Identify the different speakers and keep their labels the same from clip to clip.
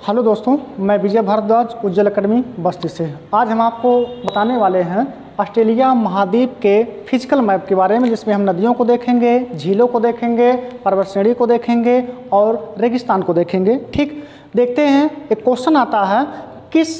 Speaker 1: Hello दोस्तों, मैं विजय भारद्वाज उज्जवल academy बस्ती से। आज हम आपको बताने वाले हैं ऑस्ट्रेलिया महाद्वीप के फिजिकल मैप के बारे में, जिसमें हम नदियों को देखेंगे, झीलों को देखेंगे, पर्वत श्रेणी को देखेंगे और रेगिस्तान को देखेंगे। ठीक, देखते हैं। एक क्वेश्चन आता है, किस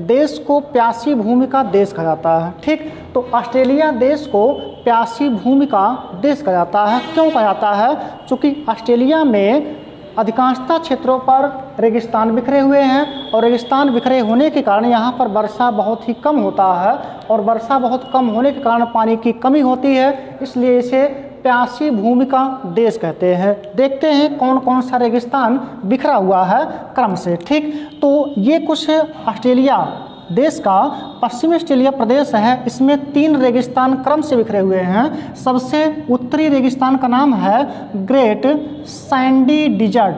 Speaker 1: देश को प्यासी भूमि का देश कहा जाता है? ठीक, तो ऑस्ट्रेलिया देश को प्यासी भूमि का देश कहा जाता है। क्यों कहा जाता है? क्योंकि ऑस्ट्रेलिया में अधिकांशतः क्षेत्रों पर रेगिस्तान बिखरे हुए हैं और रेगिस्तान बिखरे होने के कारण यहाँ पर वर्षा बहुत ही कम होता है और वर्षा बहुत कम होने के कारण पानी की कमी होती है, इसलिए इसे प्यासी भूमि का देश कहते हैं। देखते हैं कौन कौन सा रेगिस्तान बिखरा हुआ है क्रम से। ठीक, तो ये कुछ ऑस्ट्रेलिया देश का पश्चिमी ऑस्ट्रेलिया प्रदेश है। इसमें 3 रेगिस्तान क्रम से बिखरे हुए हैं। सबसे उत्तरी रेगिस्तान का नाम है great sandy desert.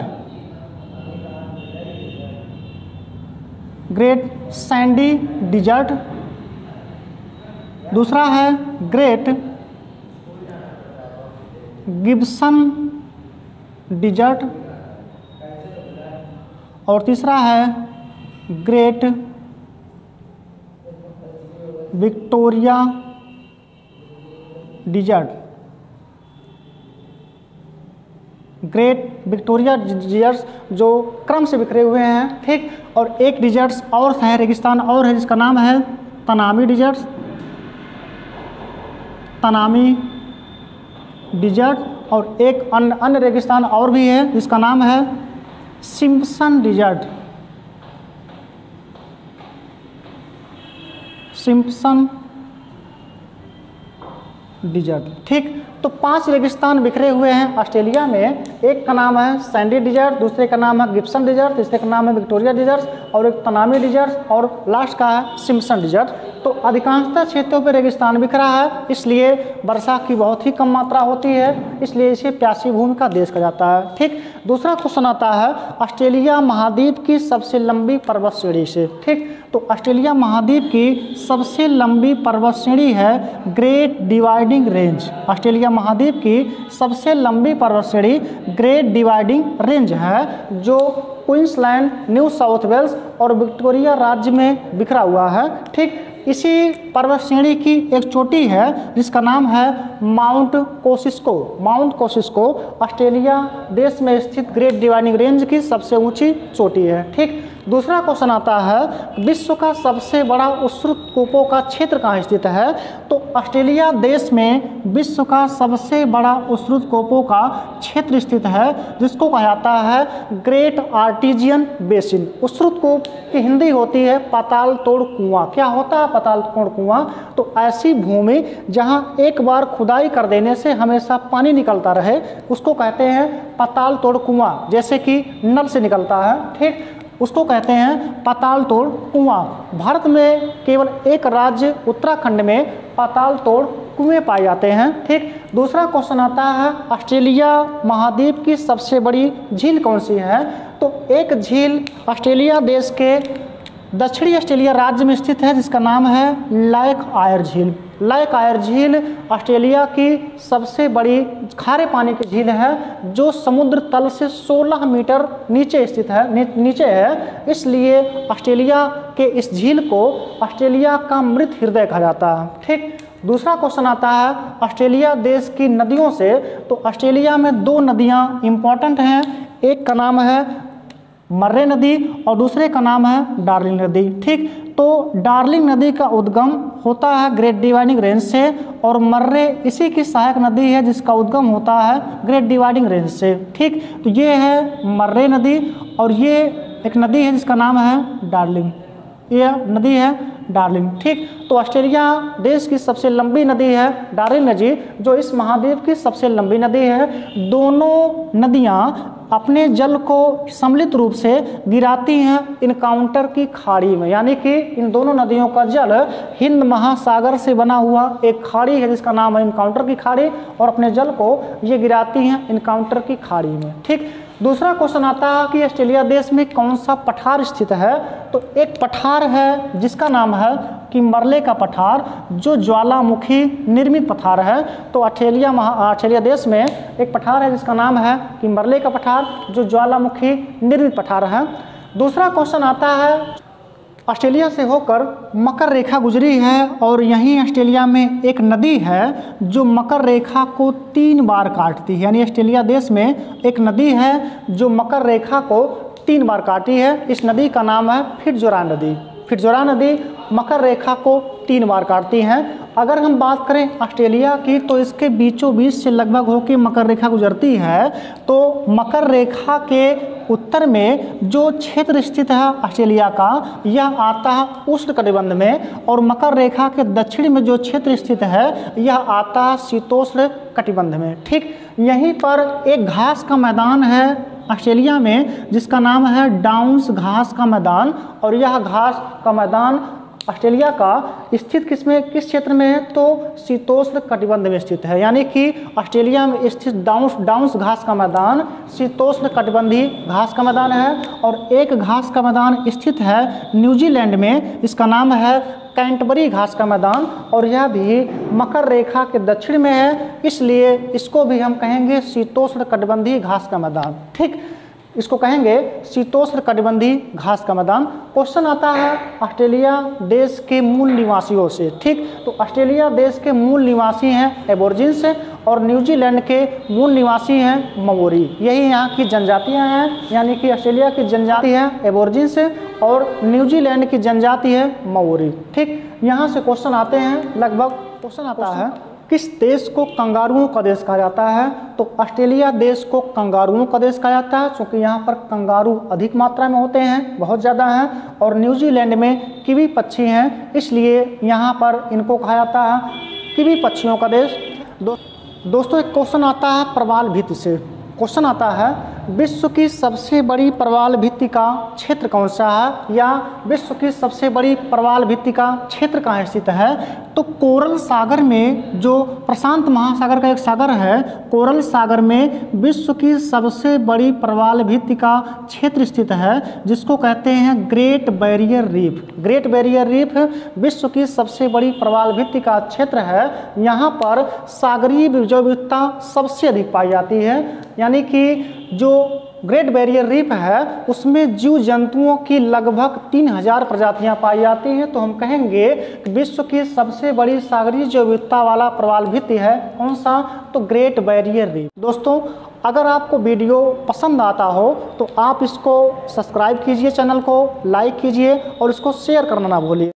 Speaker 1: Great sandy desert. दूसरा है ग्रेट गिब्सन डिजर्ट और तीसरा है great Victoria desert. Great Victoria deserts जो क्रम से बिखरे हुए हैं। ठीक, और एक डिजर्ट्स और है, रेगिस्तान और है, जिसका नाम है तनामी डिजर्ट्स। Tanami dessert. और एक अन्य रेगिस्तान और भी है जिसका नाम है सिम्पसन डिजर्ट। Simpson dessert. ठीक, तो 5 रेगिस्तान बिखरे हुए हैं ऑस्ट्रेलिया में। एक का नाम है सैंडी डिजर्ट, दूसरे का नाम है गिब्सन डिजर्ट, तीसरे का नाम है विक्टोरिया डिजर्ट और एक तनामी डिजर्ट और लास्ट का है सिम्पसन डिजर्ट। तो अधिकांशतः क्षेत्रों पर रेगिस्तान बिखरा है, इसलिए वर्षा की बहुत ही कम मात्रा होती है, इसलिए इसे प्यासी भूमि का देश कहा जाता है। ठीक, दूसरा क्वेश्चन आता है ऑस्ट्रेलिया महाद्वीप की सबसे लंबी पर्वत श्रेणी से। ठीक, तो ऑस्ट्रेलिया महाद्वीप की सबसे लंबी पर्वत श्रेणी है ग्रेट डिवाइडिंग रेंज। ऑस्ट्रेलिया महाद्वीप की सबसे लंबी पर्वत श्रेणी ग्रेट डिवाइडिंग रेंज है, जो क्वींसलैंड, न्यू साउथ वेल्स और विक्टोरिया राज्य में बिखरा हुआ है। ठीक, इसी पर्वत श्रेणी की एक चोटी है जिसका नाम है माउंट कोसिस्को। माउंट कोसिस्को ऑस्ट्रेलिया देश में स्थित ग्रेट डिवाइडिंग रेंज की सबसे ऊंची चोटी है। ठीक, दूसरा क्वेश्चन आता है विश्व का सबसे बड़ा उष्ण कूपों का क्षेत्र कहाँ स्थित है? तो ऑस्ट्रेलिया देश में विश्व का सबसे बड़ा उष्ण कूपों का क्षेत्र स्थित है, जिसको कहा जाता है ग्रेट आर्टिजियन बेसिन। उष्ण कूप की हिंदी होती है पाताल तोड़ कुआं। क्या होता है पाताल तोड़ कुआं? तो ऐसी भूमि जहाँ एक बार खुदाई कर देने से हमेशा पानी निकलता रहे, उसको कहते हैं पाताल तोड़ कुआं, जैसे कि नल से निकलता है। ठीक, उसको कहते हैं पाताल तोड़ कुआं। भारत में केवल एक राज्य उत्तराखंड में पाताल तोड़ कुएं पाए जाते हैं। ठीक, दूसरा क्वेश्चन आता है ऑस्ट्रेलिया महाद्वीप की सबसे बड़ी झील कौन सी है? तो एक झील ऑस्ट्रेलिया देश के दक्षिणी ऑस्ट्रेलिया राज्य में स्थित है, जिसका नाम है लेक आयर झील। लेक आयर झील ऑस्ट्रेलिया की सबसे बड़ी खारे पानी की झील है, जो समुद्र तल से 16 मीटर नीचे स्थित है, नीचे है, इसलिए ऑस्ट्रेलिया के इस झील को ऑस्ट्रेलिया का मृत हृदय कहा जाता है। ठीक, दूसरा क्वेश्चन आता है ऑस्ट्रेलिया देश की नदियों से। तो ऑस्ट्रेलिया में 2 नदियाँ इंपॉर्टेंट हैं, एक का नाम है मर्रे नदी और दूसरे का नाम है डार्लिंग नदी। ठीक, तो डार्लिंग नदी का उद्गम होता है ग्रेट डिवाइडिंग रेंज से और मर्रे इसी की सहायक नदी है जिसका उद्गम होता है ग्रेट डिवाइडिंग रेंज से। ठीक, तो ये है मर्रे नदी और ये एक नदी है जिसका नाम है डार्लिंग। ये नदी है डार्लिंग। ठीक, तो ऑस्ट्रेलिया देश की सबसे लंबी नदी है डार्लिंग नदी, जो इस महाद्वीप की सबसे लंबी नदी है। दोनों नदियाँ अपने जल को सम्मिलित रूप से गिराती हैं इनकाउंटर की खाड़ी में, यानी कि इन दोनों नदियों का जल हिंद महासागर से बना हुआ एक खाड़ी है जिसका नाम है इनकाउंटर की खाड़ी, और अपने जल को ये गिराती हैं इनकाउंटर की खाड़ी में। ठीक, दूसरा क्वेश्चन आता है कि ऑस्ट्रेलिया देश में कौन सा पठार स्थित है? तो एक पठार है जिसका नाम है कि मरले का पठार, जो ज्वालामुखी निर्मित पठार है। तो ऑस्ट्रेलिया देश में एक पठार है जिसका नाम है कि मरले का पठार, जो ज्वालामुखी निर्मित पठार है। दूसरा क्वेश्चन आता है, ऑस्ट्रेलिया से होकर मकर रेखा गुजरी है और यहीं ऑस्ट्रेलिया में एक नदी है जो मकर रेखा को 3 बार काटती है। यानी ऑस्ट्रेलिया देश में एक नदी है जो मकर रेखा को 3 बार काटी है। इस नदी का नाम है फिट्जराय नदी। फिट्जराय नदी मकर रेखा को 3 बार काटती हैं। अगर हम बात करें ऑस्ट्रेलिया की तो इसके बीचों बीच से लगभग होकर मकर रेखा गुजरती है। तो मकर रेखा के उत्तर में जो क्षेत्र स्थित है ऑस्ट्रेलिया का, यह आता है उष्णकटिबंध में, और मकर रेखा के दक्षिण में जो क्षेत्र स्थित है यह आता है शीतोष्ण कटिबंध में। ठीक यहीं पर एक घास का मैदान है ऑस्ट्रेलिया में जिसका नाम है डाउन्स घास का मैदान, और यह घास का मैदान ऑस्ट्रेलिया का स्थित किस क्षेत्र में है, तो शीतोष्ण कटिबंध में स्थित है। यानी कि ऑस्ट्रेलिया में स्थित डाउन्स घास का मैदान शीतोष्ण कटिबंधी घास का मैदान है। और एक घास का मैदान स्थित है न्यूजीलैंड में, इसका नाम है कैंटबरी घास का मैदान, और यह भी मकर रेखा के दक्षिण में है, इसलिए इसको भी हम कहेंगे शीतोष्ण कटिबंधी घास का मैदान। ठीक, इसको कहेंगे शीतोष्ण कटिबंधी घास का मैदान। क्वेश्चन आता है ऑस्ट्रेलिया देश के मूल निवासियों से। ठीक, तो ऑस्ट्रेलिया देश के मूल निवासी हैं एबोर्जिन्स, और न्यूजीलैंड के मूल निवासी हैं माओरी। यही यहाँ की जनजातियाँ हैं, यानी कि ऑस्ट्रेलिया की जनजाति है एबोर्जिन्स और न्यूजीलैंड की जनजाति है माओरी। ठीक, यहाँ से क्वेश्चन आते हैं। लगभग क्वेश्चन आता है, किस देश को कंगारुओं का देश कहा जाता है, तो ऑस्ट्रेलिया देश को कंगारुओं का देश कहा जाता है क्योंकि यहाँ पर कंगारू अधिक मात्रा में होते हैं, बहुत ज़्यादा हैं, और न्यूजीलैंड में किवी पक्षी हैं, इसलिए यहाँ पर इनको कहा जाता है किवी पक्षियों का देश। दोस्तों एक क्वेश्चन आता है प्रवाल भित्ति से। क्वेश्चन आता है, विश्व की सबसे बड़ी प्रवाल भित्ति का क्षेत्र कौन सा है, या विश्व की सबसे बड़ी प्रवाल भित्ति का क्षेत्र कहाँ स्थित है, तो कोरल सागर में, जो प्रशांत महासागर का एक सागर है, कोरल सागर में विश्व की सबसे बड़ी प्रवाल भित्ति का क्षेत्र स्थित है जिसको कहते हैं great barrier reef. Great barrier reef विश्व की सबसे बड़ी प्रवाल भित्ति का क्षेत्र है। यहाँ पर सागरीय जैव विविधता सबसे अधिक पाई जाती है, यानी कि जो ग्रेट बैरियर रीफ है उसमें जीव जंतुओं की लगभग 3000 प्रजातियां पाई जाती हैं। तो हम कहेंगे कि विश्व की सबसे बड़ी सागरीय जैव विविधता वाला प्रवाल भित्ति है कौन सा, तो ग्रेट बैरियर रीफ। दोस्तों अगर आपको वीडियो पसंद आता हो तो आप इसको सब्सक्राइब कीजिए, चैनल को लाइक कीजिए और इसको शेयर करना ना भूलिए।